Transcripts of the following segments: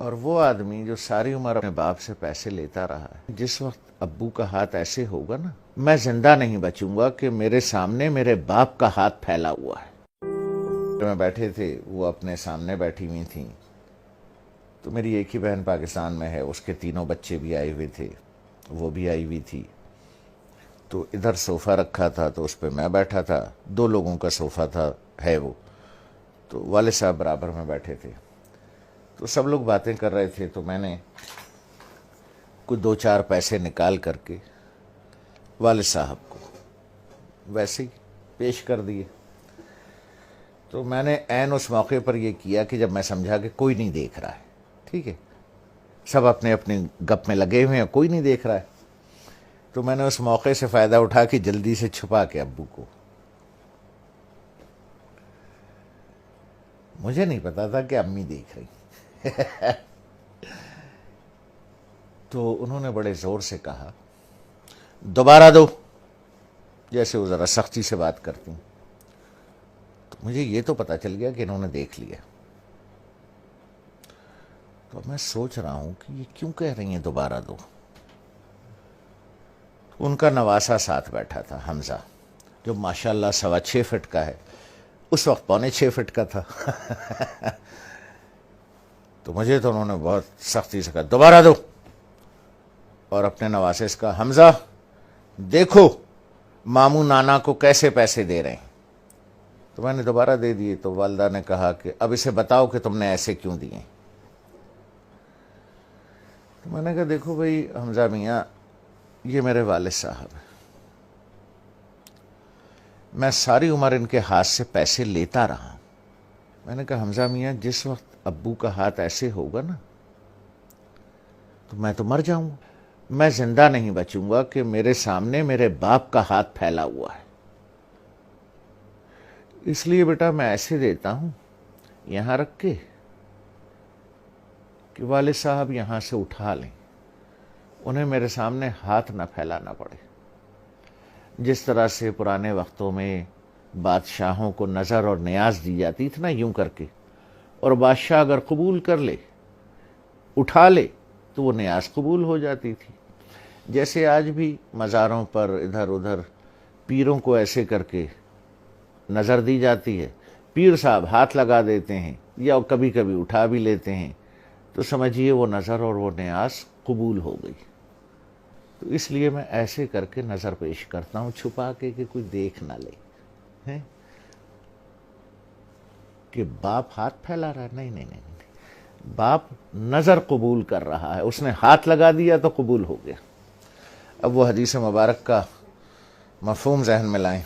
اور وہ آدمی جو ساری عمر اپنے باپ سے پیسے لیتا رہا ہے، جس وقت ابو کا ہاتھ ایسے ہوگا نا، میں زندہ نہیں بچوں گا کہ میرے سامنے میرے باپ کا ہاتھ پھیلا ہوا ہے۔ میں بیٹھے تھے، وہ اپنے سامنے بیٹھی ہوئی تھیں، تو میری ایک ہی بہن پاکستان میں ہے، اس کے تینوں بچے بھی آئے ہوئے تھے، وہ بھی آئی ہوئی تھی۔ تو ادھر صوفہ رکھا تھا تو اس پہ میں بیٹھا تھا، 2 لوگوں کا صوفہ تھا ہے وہ، تو والد صاحب برابر میں بیٹھے تھے۔ تو سب لوگ باتیں کر رہے تھے، تو میں نے کچھ 2-4 پیسے نکال کر کے والد صاحب کو ویسے ہی پیش کر دیے۔ تو میں نے عین اس موقع پر یہ کیا کہ جب میں سمجھا کہ کوئی نہیں دیکھ رہا ہے، ٹھیک ہے، سب اپنے اپنے گپ میں لگے ہوئے ہیں، کوئی نہیں دیکھ رہا ہے، تو میں نے اس موقع سے فائدہ اٹھا کے جلدی سے چھپا کے ابو کو، مجھے نہیں پتا تھا کہ امی دیکھ رہی تو انہوں نے بڑے زور سے کہا دوبارہ دو، جیسے وہ ذرا سختی سے بات کرتی ہیں۔ تو مجھے یہ تو پتا چل گیا کہ انہوں نے دیکھ لیا۔ تو میں سوچ رہا ہوں کہ یہ کیوں کہہ رہی ہیں دوبارہ دو۔ ان کا نواسا ساتھ بیٹھا تھا، حمزہ، جو ماشاءاللہ 6.25 فٹ کا ہے، اس وقت 6.25 فٹ کا تھا تو مجھے تو انہوں نے بہت سختی سے کہا دوبارہ دو، اور اپنے نواسے سے کہا حمزہ دیکھو ماموں نانا کو کیسے پیسے دے رہے ہیں۔ تو میں نے دوبارہ دے دیے، تو والدہ نے کہا کہ اب اسے بتاؤ کہ تم نے ایسے کیوں دیے۔ تو میں نے کہا دیکھو بھائی حمزہ میاں، یہ میرے والد صاحب ہیں، میں ساری عمر ان کے ہاتھ سے پیسے لیتا رہا ہوں۔ میں نے کہا حمزہ میاں، جس وقت ابو کا ہاتھ ایسے ہوگا نا، تو میں تو مر جاؤں گا، میں زندہ نہیں بچوں گا کہ میرے سامنے میرے باپ کا ہاتھ پھیلا ہوا ہے، اس لیے بیٹا میں ایسے دیتا ہوں یہاں رکھ کے کہ والد صاحب یہاں سے اٹھا لیں، انہیں میرے سامنے ہاتھ نہ پھیلانا پڑے۔ جس طرح سے پرانے وقتوں میں بادشاہوں کو نظر اور نیاز دی جاتی تھی نا، یوں کر کے، اور بادشاہ اگر قبول کر لے، اٹھا لے، تو وہ نیاز قبول ہو جاتی تھی۔ جیسے آج بھی مزاروں پر ادھر ادھر پیروں کو ایسے کر کے نظر دی جاتی ہے، پیر صاحب ہاتھ لگا دیتے ہیں یا کبھی کبھی اٹھا بھی لیتے ہیں، تو سمجھیے وہ نظر اور وہ نیاز قبول ہو گئی۔ تو اس لیے میں ایسے کر کے نظر پیش کرتا ہوں، چھپا کے کہ کوئی دیکھ نہ لے کہ باپ ہاتھ پھیلا رہا ہے۔ نہیں نہیں نہیں، باپ نظر قبول کر رہا ہے، اس نے ہاتھ لگا دیا تو قبول ہو گیا۔ اب وہ حدیث مبارک کا مفہوم ذہن میں لائیں،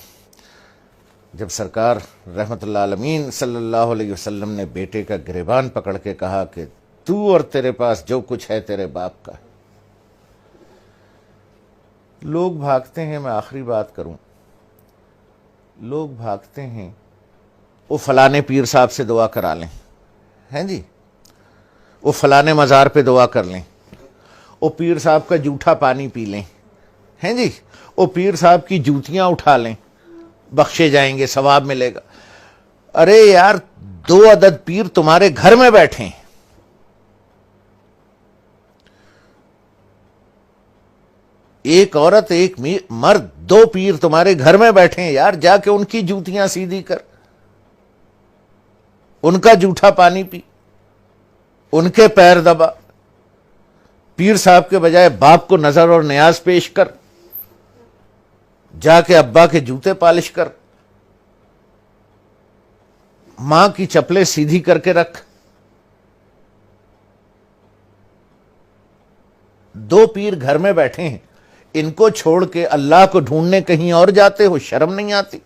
جب سرکار رحمت اللہ عالمین صلی اللہ علیہ وسلم نے بیٹے کا گریبان پکڑ کے کہا کہ تو اور تیرے پاس جو کچھ ہے تیرے باپ کا ہے۔ لوگ بھاگتے ہیں، میں آخری بات کروں، لوگ بھاگتے ہیں وہ فلانے پیر صاحب سے دعا کرا لیں، ہیں جی، وہ فلانے مزار پہ دعا کر لیں، وہ پیر صاحب کا جھوٹا پانی پی لیں، ہیں جی، وہ پیر صاحب کی جوتیاں اٹھا لیں، بخشے جائیں گے، ثواب ملے گا۔ ارے یار، 2 عدد پیر تمہارے گھر میں بیٹھے ہیں، ایک عورت ایک مرد، 2 پیر تمہارے گھر میں بیٹھے ہیں یار، جا کے ان کی جوتیاں سیدھی کر، ان کا جھوٹا پانی پی، ان کے پیر دبا، پیر صاحب کے بجائے باپ کو نظر اور نیاز پیش کر، جا کے ابا کے جوتے پالش کر، ماں کی چپلیں سیدھی کر کے رکھ۔ 2 پیر گھر میں بیٹھے ہیں، ان کو چھوڑ کے اللہ کو ڈھونڈنے کہیں اور جاتے ہو، شرم نہیں آتی؟